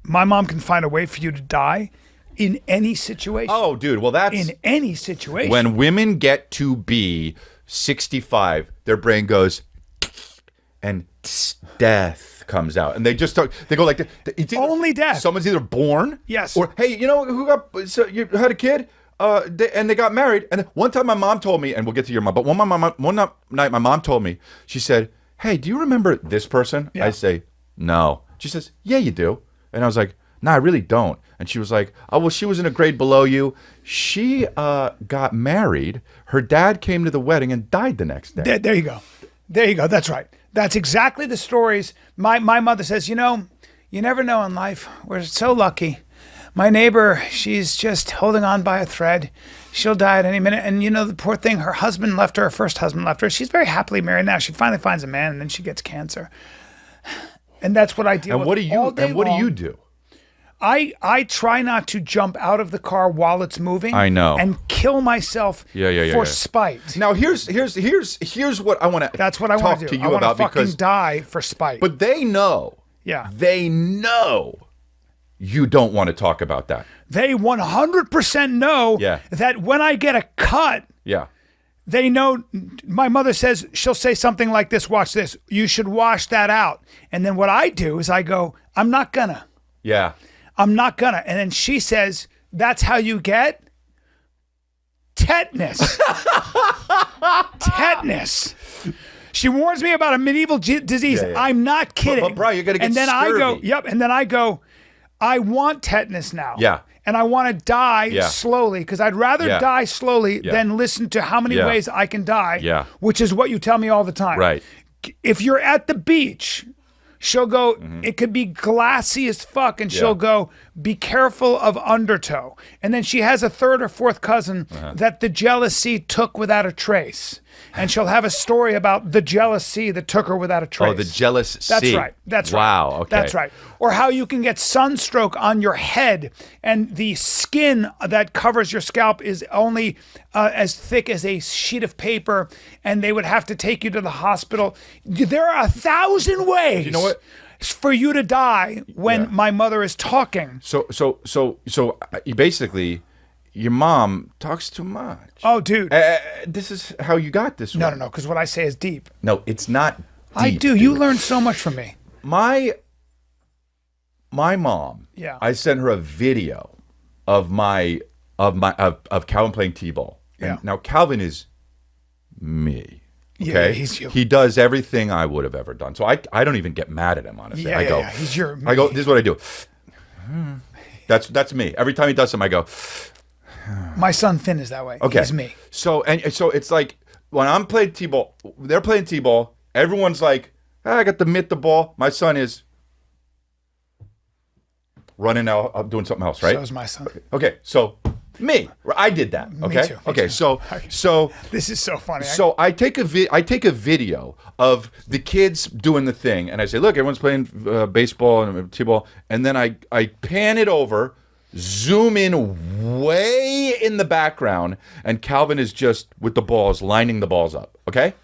my mom can find a way for you to die in any situation. Oh, dude. Well, that's in any situation. when women get to be 65, their brain goes, and death comes out, and they just talk. They go like, only death. Someone's either born, yes, or hey, you know who got? So you had a kid, and they got married. And then one time, my mom told me, and we'll get to your mom. But one night, my mom told me. She said, "Hey, do you remember this person?" Yeah. I say, "No." She says, "Yeah, you do." And I was like, "No, I really don't." And she was like, "Oh, well, she was in a grade below you. She got married. Her dad came to the wedding and died the next day." There you go. There you go. That's right. That's exactly the stories. My mother says, you know, you never know in life. We're so lucky. My neighbor, she's just holding on by a thread. She'll die at any minute. And, you know, the poor thing, her husband left her, her first husband left her. She's very happily married now. She finally finds a man, and then she gets cancer. And that's what I deal with all day And what do long. you do? I try not to jump out of the car while it's moving. I know. And kill myself for spite. Now here's what I want to. That's what I want to do. To you I want to about fucking because die for spite. But they know. Yeah. They know you don't want to talk about that. They 100% know that when I get a cut. Yeah. They know. My mother says, she'll say something like this. Watch this. You should wash that out. And then what I do is I go, I'm not gonna. Yeah. I'm not gonna. And then she says, that's how you get tetanus. Tetanus. She warns me about a medieval disease. Yeah. I'm not kidding. But Brian, you're gonna get And then scurvy. I go, yep. And then I go, I want tetanus now. Yeah. And I want to die slowly because I'd rather die slowly than listen to how many ways I can die, which is what you tell me all the time. Right. If you're at the beach, she'll go, it could be glassy as fuck, and she'll go, be careful of undertow. And then she has a third or fourth cousin that the jealousy took without a trace. And she'll have a story about the jealous sea that took her without a trace. Oh, the jealous sea. That's right. That's right. Wow, okay. That's right. Or how you can get sunstroke on your head and the skin that covers your scalp is only as thick as a sheet of paper, and they would have to take you to the hospital. There are 1,000 ways. You know what? For you to die when my mother is talking. So you basically, your mom talks too much. Oh, dude. This is how you got this No, one. no, because what I say is deep. No, it's not deep. I do. Dude. You learned so much from me. My mom. Yeah. I sent her a video of Calvin playing t-ball. Yeah. And now Calvin is me. Okay. Yeah, he's you. He does everything I would have ever done. So I don't even get mad at him, honestly. Yeah, I go, he's your me. I go, this is what I do. That's me. Every time he does something, I go. My son Finn is that way. Okay. He's me. So it's like when I'm playing t-ball, they're playing t-ball. Everyone's like, I got to mitt the ball. My son is running out, doing something else, right? So is my son. Okay, so me, I did that. Okay, Me too. okay, so This is so funny. so I take a video of the kids doing the thing, and I say, look, everyone's playing baseball and t-ball, and then I pan it over, zoom in way in the background, and Calvin is just with the balls, lining the balls up. Okay,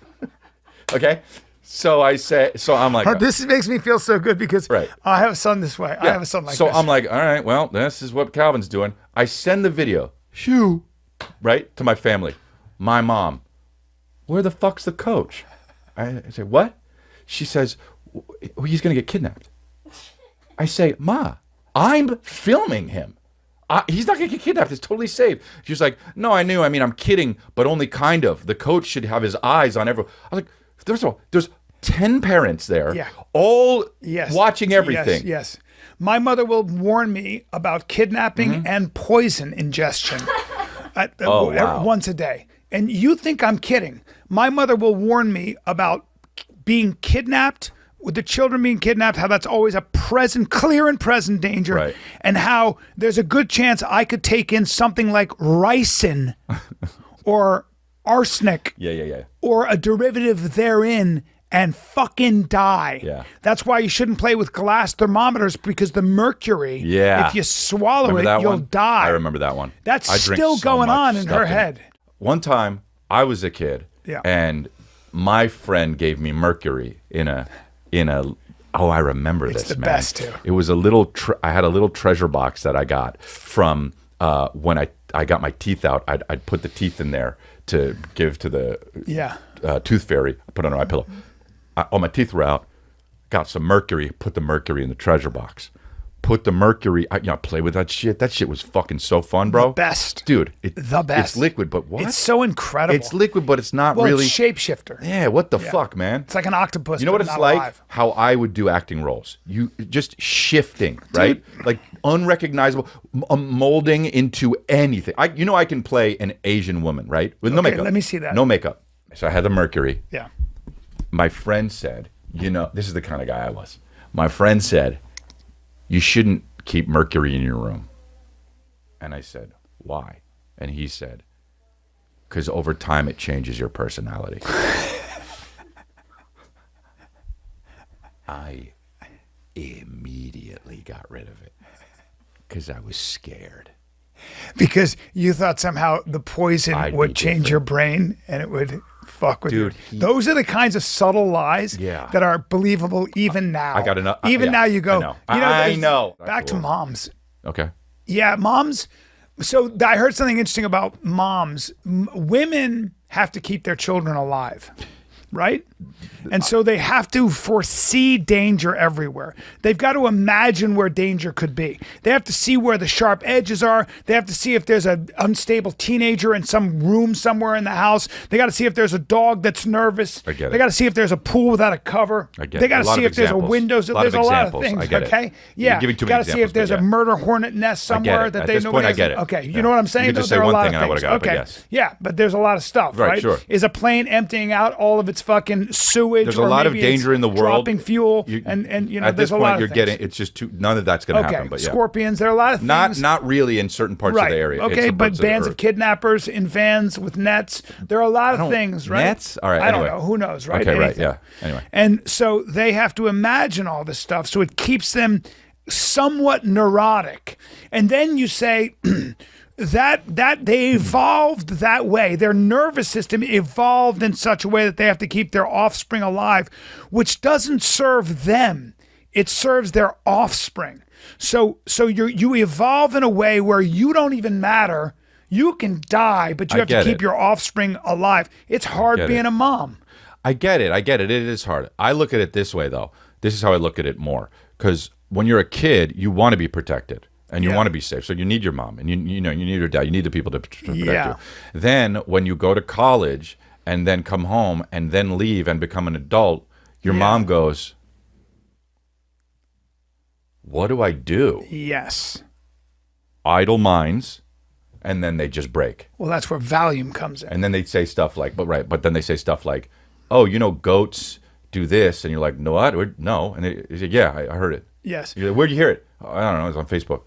okay. So I'm like, this makes me feel so good because I have a son this way. I have a son like this. So I'm like, all right, well, this is what Calvin's doing. I send the video, right, to my family. My mom, where the fuck's the coach? I say, what? She says, he's going to get kidnapped. I say, Ma, I'm filming him. He's not going to get kidnapped. It's totally safe. She's like, no, I knew. I mean, I'm kidding, but only kind of. The coach should have his eyes on everyone. I was like, first of all, there's 10 parents there, all watching everything. Yes. My mother will warn me about kidnapping and poison ingestion once a day. And you think I'm kidding. My mother will warn me about being kidnapped, with the children being kidnapped, how that's always a clear and present danger, and how there's a good chance I could take in something like ricin or arsenic or a derivative therein and fucking die. Yeah. That's why you shouldn't play with glass thermometers, because the mercury, if you swallow you'll die. I remember that one. That's still going on in her head. One time, I was a kid, and my friend gave me mercury in a Oh, I remember this, It's the man. best, too. It was a little. I had a little treasure box that I got from when I got my teeth out. I'd put the teeth in there to give to the tooth fairy. I put it on my pillow. All my teeth were out. Got some mercury. Put the mercury in the treasure box. Put the mercury. Play with that shit. That shit was fucking so fun, bro. The best, dude. The best. It's liquid, but what? It's so incredible. It's liquid, but it's not well, really it's shapeshifter. Yeah, what the fuck, man? It's like an octopus. You know what it's not like? alive. How I would do acting roles. You just shifting, right? Like unrecognizable, molding into anything. I can play an Asian woman, right? With no makeup. Let me see that. No makeup. So I had the mercury. Yeah. My friend said, this is the kind of guy I was. My friend said, you shouldn't keep mercury in your room. And I said, why? And he said, because over time it changes your personality. I immediately got rid of it because I was scared. Because you thought somehow the poison would change your brain and it would fuck with you. Those are the kinds of subtle lies that are believable even now. I got enough. Even now you go, I know. Back to moms. Okay. Yeah, moms. So I heard something interesting about moms. Women have to keep their children alive, right? And so they have to foresee danger everywhere. They've got to imagine where danger could be. They have to see where the sharp edges are. They have to see if there's an unstable teenager in some room somewhere in the house. They got to see if there's a dog that's nervous. I get it. They got to see if there's a pool without a cover. I get it. They got to see if there's a window. There's a lot of examples. things. I get it. Okay. Yeah. You're giving too got many to see if examples, there's but a murder hornet nest somewhere At that they this know. point, I get it. Okay. Yeah. You know what I'm saying? You could just There say are a one lot thing of and I would've things. got it, but Okay. yes. Yeah, but there's a lot of stuff, Right, right? sure. Is a plane emptying out all of its fucking sewage? There's a lot of danger in the world. Dropping fuel, and at there's this a point lot of you're things. getting. It's just none of that's going to happen. But yeah. Scorpions. There are a lot of things. Not really in certain parts of the area. Okay, It's but parts bands the of kidnappers in vans with nets. There are a lot of things, right? Nets? All right. I Anyway. don't know. Who knows, right? Okay, right. Anything. Yeah. Anyway. And so they have to imagine all this stuff. So it keeps them somewhat neurotic. And then you say that they evolved that way. Their nervous system evolved in such a way that they have to keep their offspring alive, which doesn't serve them. It serves their offspring. So you evolve in a way where you don't even matter. You can die, but you have to keep your offspring alive. It's hard being a mom. I get it. It is hard. I look at it this way, though. This is how I look at it more. Because when you're a kid, you want to be protected. And you want to be safe. So you need your mom. And you need your dad. You need the people to protect you. Then when you go to college and then come home and then leave and become an adult, your mom goes, what do I do? Yes. Idle minds. And then they just break. Well, that's where Valium comes in. And then they say stuff like, but then they say stuff like, oh, goats do this. And you're like, no, what? No. And they say, yeah, I heard it. Yes. You're like, where'd you hear it? Oh, I don't know. It's on Facebook.